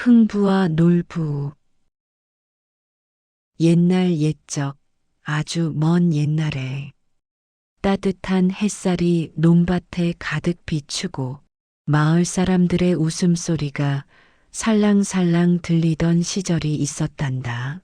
흥부와 놀부. 옛날 옛적, 아주 먼 옛날에 따뜻한 햇살이 논밭에 가득 비추고 마을 사람들의 웃음소리가 살랑살랑 들리던 시절이 있었단다.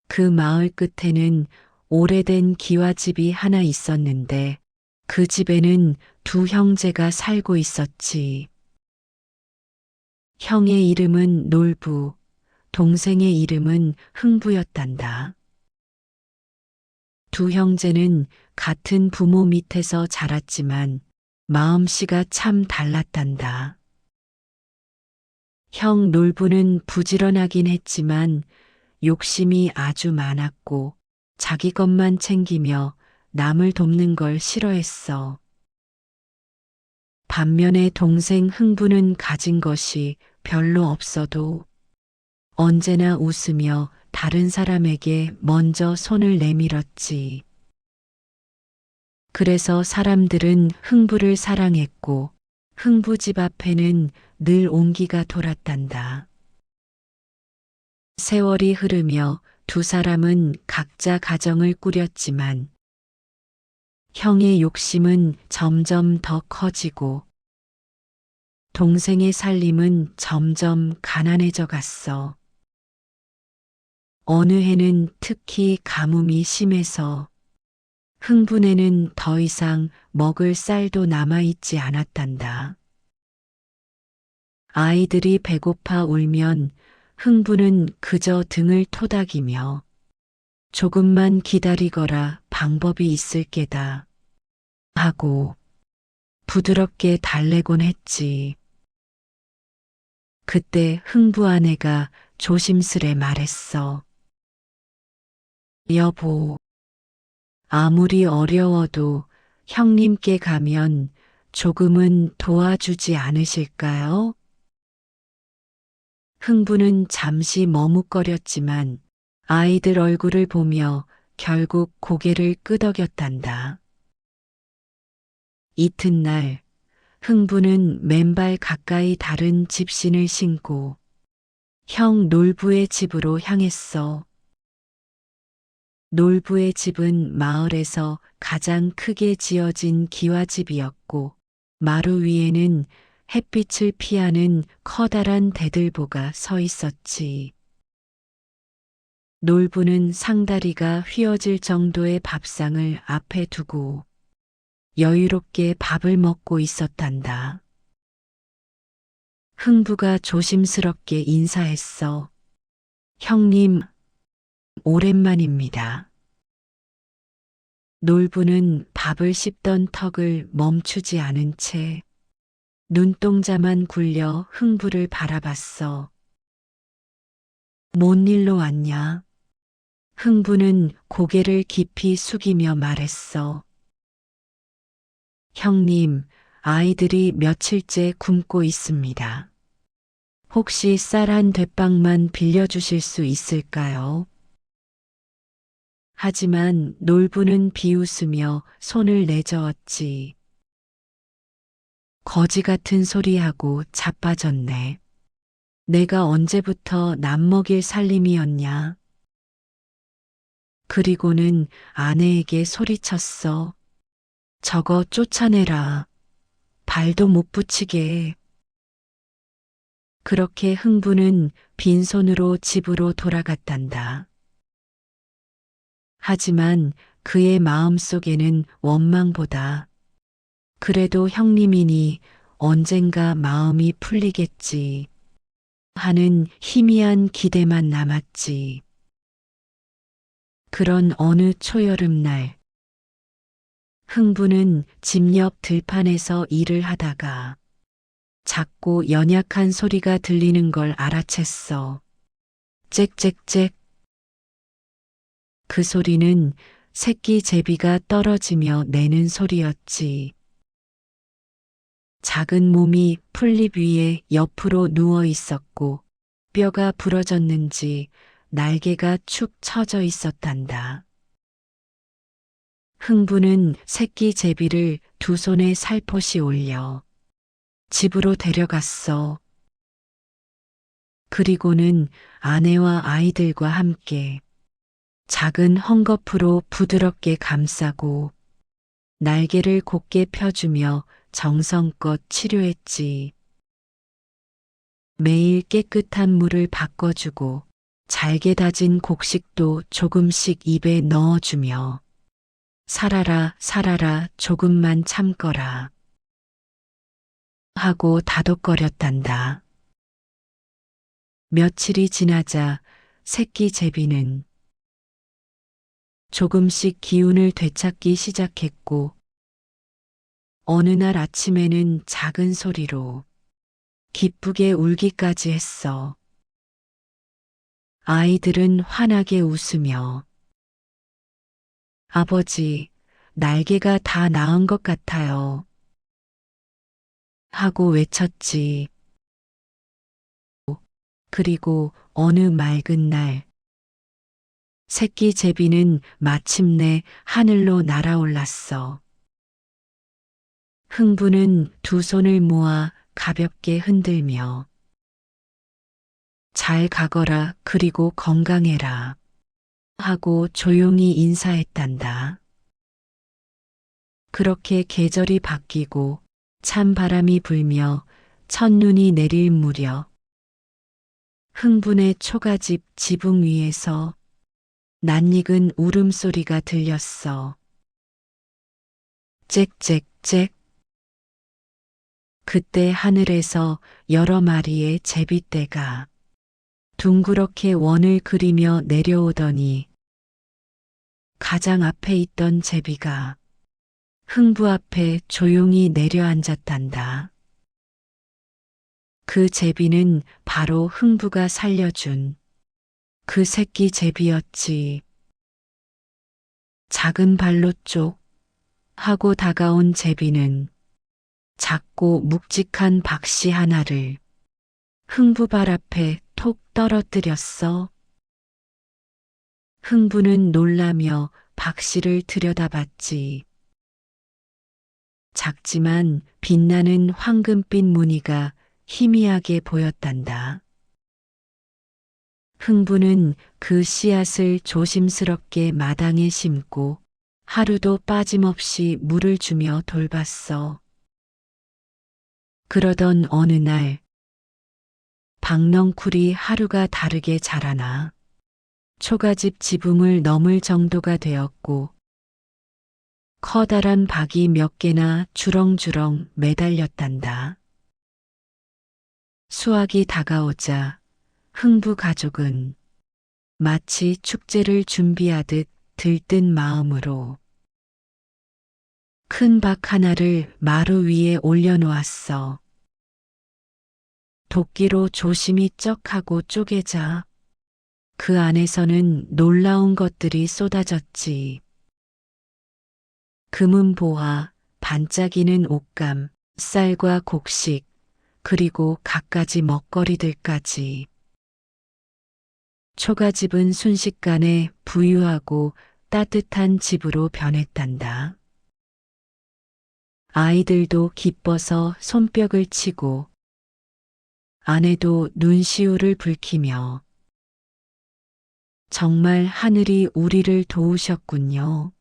그 마을 끝에는 오래된 기와집이 하나 있었는데 그 집에는 두 형제가 살고 있었지. 형의 이름은 놀부, 동생의 이름은 흥부였단다. 두 형제는 같은 부모 밑에서 자랐지만 마음씨가 참 달랐단다. 형 놀부는 부지런하긴 했지만 욕심이 아주 많았고 자기 것만 챙기며 남을 돕는 걸 싫어했어. 반면에 동생 흥부는 가진 것이 별로 없어도 언제나 웃으며 다른 사람에게 먼저 손을 내밀었지. 그래서 사람들은 흥부를 사랑했고 흥부 집 앞에는 늘 온기가 돌았단다. 세월이 흐르며 두 사람은 각자 가정을 꾸렸지만 형의 욕심은 점점 더 커지고 동생의 살림은 점점 가난해져 갔어. 어느 해는 특히 가뭄이 심해서 흥분에는 더 이상 먹을 쌀도 남아있지 않았단다. 아이들이 배고파 울면 흥부는 그저 등을 토닥이며 조금만 기다리거라 방법이 있을 게다 하고 부드럽게 달래곤 했지. 그때 흥부 아내가 조심스레 말했어. 여보, 아무리 어려워도 형님께 가면 조금은 도와주지 않으실까요? 흥부는 잠시 머뭇거렸지만 아이들 얼굴을 보며 결국 고개를 끄덕였단다. 이튿날 흥부는 맨발 가까이 다른 집신을 신고 형 놀부의 집으로 향했어. 놀부의 집은 마을에서 가장 크게 지어진 기와집이었고 마루 위에는 햇빛을 피하는 커다란 대들보가 서 있었지. 놀부는 상다리가 휘어질 정도의 밥상을 앞에 두고 여유롭게 밥을 먹고 있었단다. 흥부가 조심스럽게 인사했어. 형님, 오랜만입니다. 놀부는 밥을 씹던 턱을 멈추지 않은 채 눈동자만 굴려 흥부를 바라봤어. 뭔 일로 왔냐? 흥부는 고개를 깊이 숙이며 말했어. 형님, 아이들이 며칠째 굶고 있습니다. 혹시 쌀 한 대빵만 빌려주실 수 있을까요? 하지만 놀부는 비웃으며 손을 내저었지. 거지 같은 소리하고 자빠졌네. 내가 언제부터 남 먹일 살림이었냐? 그리고는 아내에게 소리쳤어. 저거 쫓아내라. 발도 못 붙이게. 그렇게 흥부는 빈손으로 집으로 돌아갔단다. 하지만 그의 마음속에는 원망보다 그래도 형님이니 언젠가 마음이 풀리겠지 하는 희미한 기대만 남았지. 그런 어느 초여름날 흥부는 집 옆 들판에서 일을 하다가 작고 연약한 소리가 들리는 걸 알아챘어. 짹짹짹. 그 소리는 새끼 제비가 떨어지며 내는 소리였지. 작은 몸이 풀잎 위에 옆으로 누워 있었고 뼈가 부러졌는지 날개가 축 처져 있었단다. 흥부는 새끼 제비를 두 손에 살포시 올려 집으로 데려갔어. 그리고는 아내와 아이들과 함께 작은 헝겊으로 부드럽게 감싸고 날개를 곧게 펴주며 정성껏 치료했지. 매일 깨끗한 물을 바꿔주고 잘게 다진 곡식도 조금씩 입에 넣어주며 살아라, 살아라, 조금만 참거라 하고 다독거렸단다. 며칠이 지나자 새끼 제비는 조금씩 기운을 되찾기 시작했고 어느 날 아침에는 작은 소리로 기쁘게 울기까지 했어. 아이들은 환하게 웃으며 아버지, 날개가 다 나은 것 같아요. 하고 외쳤지. 그리고 어느 맑은 날, 새끼 제비는 마침내 하늘로 날아올랐어. 흥부는 두 손을 모아 가볍게 흔들며 잘 가거라 그리고 건강해라 하고 조용히 인사했단다. 그렇게 계절이 바뀌고 찬바람이 불며 첫눈이 내릴 무렵 흥분의 초가집 지붕 위에서 낯익은 울음소리가 들렸어. 짹짹짹. 그때 하늘에서 여러 마리의 제비떼가 둥그렇게 원을 그리며 내려오더니 가장 앞에 있던 제비가 흥부 앞에 조용히 내려앉았단다. 그 제비는 바로 흥부가 살려준 그 새끼 제비였지. 작은 발로 쪽 하고 다가온 제비는 작고 묵직한 박씨 하나를 흥부 발 앞에 톡 떨어뜨렸어. 흥부는 놀라며 박씨를 들여다봤지. 작지만 빛나는 황금빛 무늬가 희미하게 보였단다. 흥부는 그 씨앗을 조심스럽게 마당에 심고 하루도 빠짐없이 물을 주며 돌봤어. 그러던 어느 날 박넝쿨이 하루가 다르게 자라나 초가집 지붕을 넘을 정도가 되었고 커다란 박이 몇 개나 주렁주렁 매달렸단다. 수확이 다가오자 흥부 가족은 마치 축제를 준비하듯 들뜬 마음으로 큰 박 하나를 마루 위에 올려놓았어. 도끼로 조심히 쩍하고 쪼개자 그 안에서는 놀라운 것들이 쏟아졌지. 금은보화, 반짝이는 옷감, 쌀과 곡식, 그리고 갖가지 먹거리들까지. 초가집은 순식간에 부유하고 따뜻한 집으로 변했단다. 아이들도 기뻐서 손뼉을 치고 아내도 눈시울을 붉히며 정말 하늘이 우리를 도우셨군요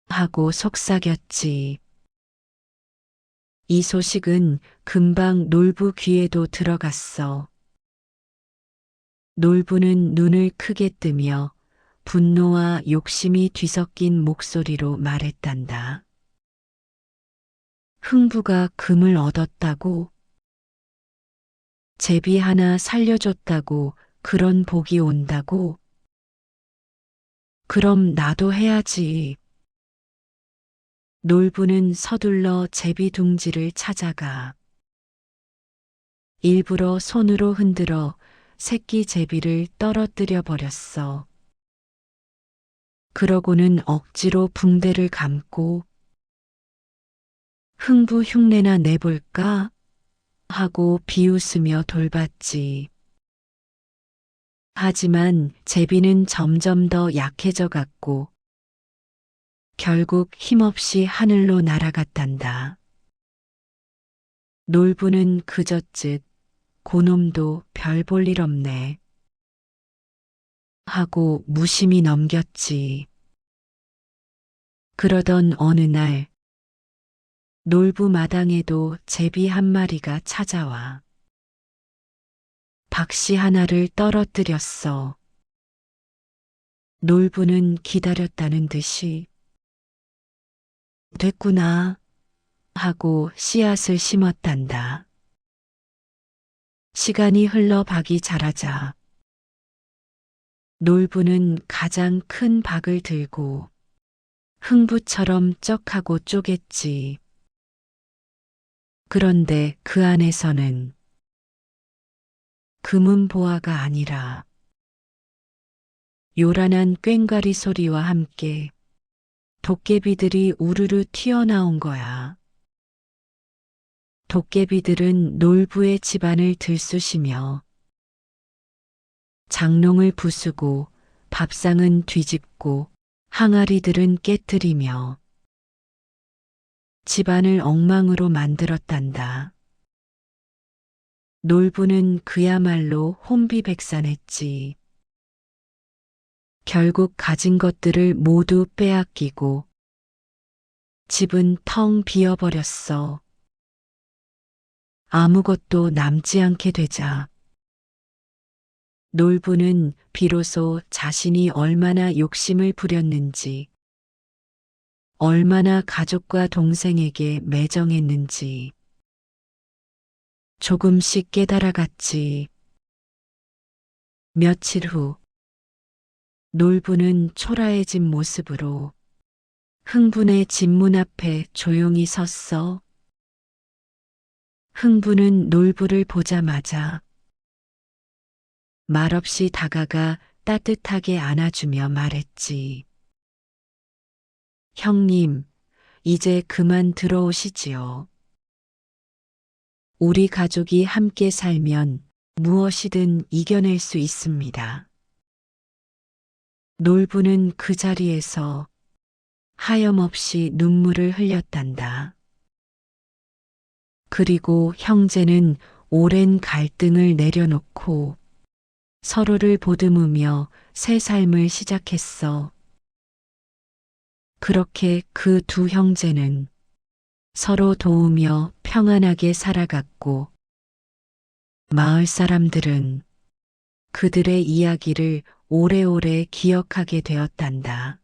하고 속삭였지. 이 소식은 금방 놀부 귀에도 들어갔어. 놀부는 눈을 크게 뜨며 분노와 욕심이 뒤섞인 목소리로 말했단다. 흥부가 금을 얻었다고? 제비 하나 살려줬다고 그런 복이 온다고? 그럼 나도 해야지. 놀부는 서둘러 제비 둥지를 찾아가 일부러 손으로 흔들어 새끼 제비를 떨어뜨려 버렸어. 그러고는 억지로 붕대를 감고 흥부 흉내나 내볼까? 하고 비웃으며 돌봤지. 하지만 제비는 점점 더 약해져 갔고 결국 힘없이 하늘로 날아갔단다. 놀부는 그저즉 고놈도 별 볼 일 없네. 하고 무심히 넘겼지. 그러던 어느 날 놀부 마당에도 제비 한 마리가 찾아와 박씨 하나를 떨어뜨렸어. 놀부는 기다렸다는 듯이 됐구나 하고 씨앗을 심었단다. 시간이 흘러 박이 자라자 놀부는 가장 큰 박을 들고 흥부처럼 쩍하고 쪼갰지. 그런데 그 안에서는 금은 보화가 아니라 요란한 꽹과리 소리와 함께 도깨비들이 우르르 튀어나온 거야. 도깨비들은 놀부의 집안을 들쑤시며 장롱을 부수고 밥상은 뒤집고 항아리들은 깨트리며 집안을 엉망으로 만들었단다. 놀부는 그야말로 혼비백산했지. 결국 가진 것들을 모두 빼앗기고 집은 텅 비어버렸어. 아무것도 남지 않게 되자 놀부는 비로소 자신이 얼마나 욕심을 부렸는지, 얼마나 가족과 동생에게 매정했는지 조금씩 깨달아갔지. 며칠 후 놀부는 초라해진 모습으로 흥분의 집 문 앞에 조용히 섰어. 흥부는 놀부를 보자마자 말없이 다가가 따뜻하게 안아주며 말했지. 형님, 이제 그만 들어오시지요. 우리 가족이 함께 살면 무엇이든 이겨낼 수 있습니다. 놀부는 그 자리에서 하염없이 눈물을 흘렸단다. 그리고 형제는 오랜 갈등을 내려놓고 서로를 보듬으며 새 삶을 시작했어. 그렇게 그 두 형제는 서로 도우며 평안하게 살아갔고, 마을 사람들은 그들의 이야기를 오래오래 기억하게 되었단다.